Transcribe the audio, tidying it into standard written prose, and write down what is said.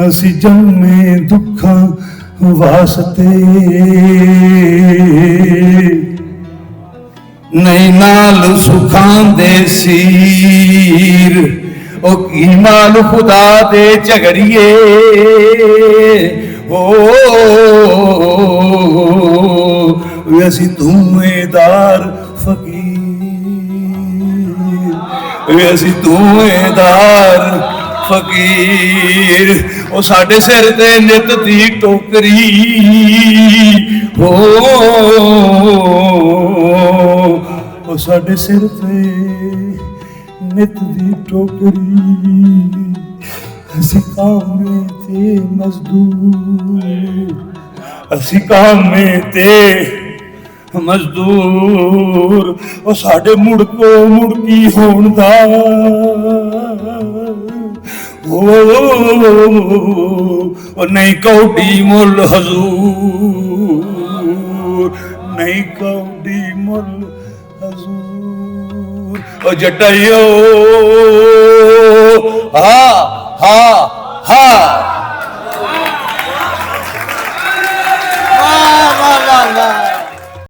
असी जम्मे दुखा वास्ते नहीं नाल सुखां दे सीर ओ की माल खुदा दे झगड़िए ओ असी धुएंदार फकीर असी धुएंदार फकीर ओ साडे सिर ते नित दी टोकरी हो साडे सिर ते नित दी टोकरी असी कामे ते मजदूर असी कामे ते मजदूर ओ साडे मुड़को मुड़की होण दा ओ नहीं कौडी मुल हजूर नहीं कौडी मुल हजूर ओ जटाइयो हा हा हा